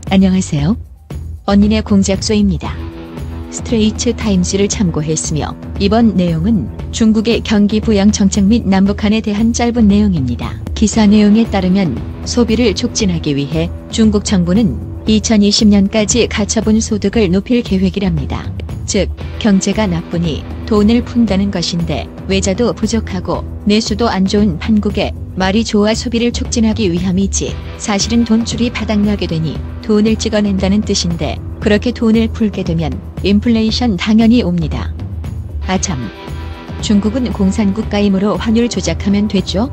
안녕하세요. 언니네 공작소입니다. 스트레이트 타임즈를 참고했으며 이번 내용은 중국의 경기 부양 정책 및 남북한에 대한 짧은 내용입니다. 기사 내용에 따르면 소비를 촉진하기 위해 중국 정부는 2020년까지 가처분 소득을 높일 계획이랍니다. 즉, 경제가 나쁘니 돈을 푼다는 것인데 외자도 부족하고 내수도 안 좋은 한국에 말이 좋아 소비를 촉진하기 위함이지 사실은 돈줄이 바닥나게 되니 돈을 찍어낸다는 뜻인데 그렇게 돈을 풀게 되면 인플레이션 당연히 옵니다. 아참, 중국은 공산국가이므로 환율 조작하면 됐죠?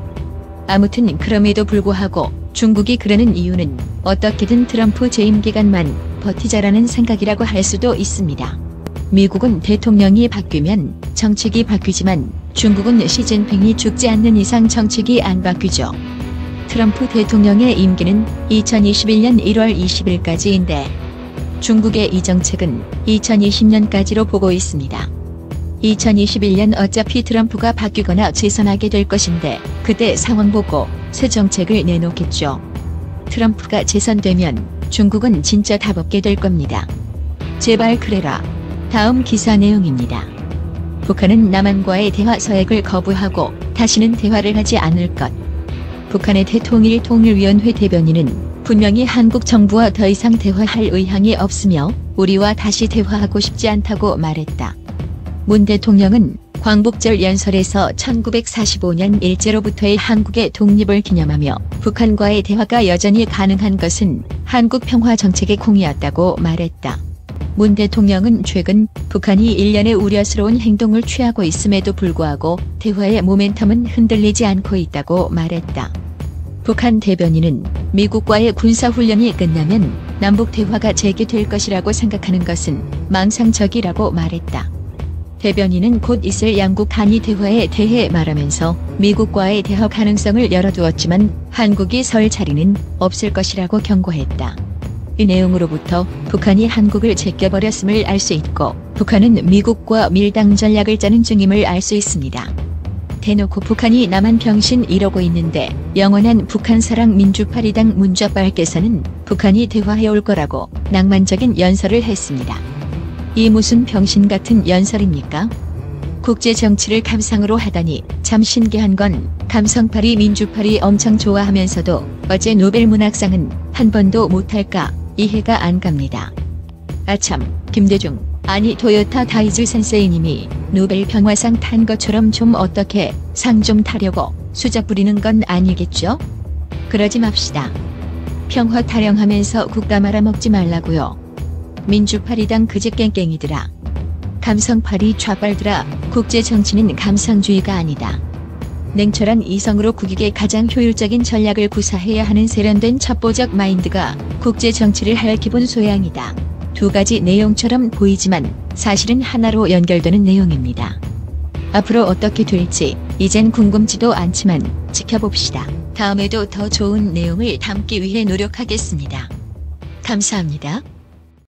아무튼 그럼에도 불구하고 중국이 그러는 이유는 어떻게든 트럼프 재임 기간만 버티자라는 생각이라고 할 수도 있습니다. 미국은 대통령이 바뀌면 정책이 바뀌지만 중국은 시진핑이 죽지 않는 이상 정책이 안 바뀌죠. 트럼프 대통령의 임기는 2021년 1월 20일까지인데 중국의 이 정책은 2020년까지로 보고 있습니다. 2021년 어차피 트럼프가 바뀌거나 재선하게 될 것인데 그때 상황 보고 새 정책을 내놓겠죠. 트럼프가 재선되면 중국은 진짜 답없게 될 겁니다. 제발 그래라. 다음 기사 내용입니다. 북한은 남한과의 대화 서약을 거부하고 다시는 대화를 하지 않을 것. 북한의 대통일통일위원회 대변인은 분명히 한국 정부와 더 이상 대화할 의향이 없으며 우리와 다시 대화하고 싶지 않다고 말했다. 문 대통령은 광복절 연설에서 1945년 일제로부터의 한국의 독립을 기념하며 북한과의 대화가 여전히 가능한 것은 한국 평화 정책의 공이었다고 말했다. 문 대통령은 최근 북한이 일련의 우려스러운 행동을 취하고 있음에도 불구하고 대화의 모멘텀은 흔들리지 않고 있다고 말했다. 북한 대변인은 미국과의 군사훈련이 끝나면 남북 대화가 재개될 것이라고 생각하는 것은 망상적이라고 말했다. 대변인은 곧 있을 양국 한미 대화에 대해 말하면서 미국과의 대화 가능성을 열어두었지만 한국이 설 자리는 없을 것이라고 경고했다. 이 내용으로부터 북한이 한국을 제껴버렸음을 알 수 있고 북한은 미국과 밀당 전략을 짜는 중임을 알 수 있습니다. 대놓고 북한이 남한 병신 이러고 있는데 영원한 북한사랑 민주파리당 문좌빨께서는 북한이 대화해올 거라고 낭만적인 연설을 했습니다. 이 무슨 병신 같은 연설입니까? 국제정치를 감상으로 하다니 참 신기한 건 감성파리 민주파리 엄청 좋아하면서도 어제 노벨문학상은 한 번도 못할까 이해가 안 갑니다. 아참, 김대중, 아니 토요타 다이즈 센세이님이 노벨 평화상 탄 것처럼 좀 어떻게 상 좀 타려고 수작 부리는 건 아니겠죠? 그러지 맙시다. 평화 타령하면서 국가 말아먹지 말라고요. 민주파리당 그지 깽깽이들아. 감성파리 좌빨들아. 국제정치는 감상주의가 아니다. 냉철한 이성으로 국익에 가장 효율적인 전략을 구사해야 하는 세련된 첩보적 마인드가 국제정치를 할 기본 소양이다. 두 가지 내용처럼 보이지만 사실은 하나로 연결되는 내용입니다. 앞으로 어떻게 될지 이젠 궁금지도 않지만 지켜봅시다. 다음에도 더 좋은 내용을 담기 위해 노력하겠습니다. 감사합니다.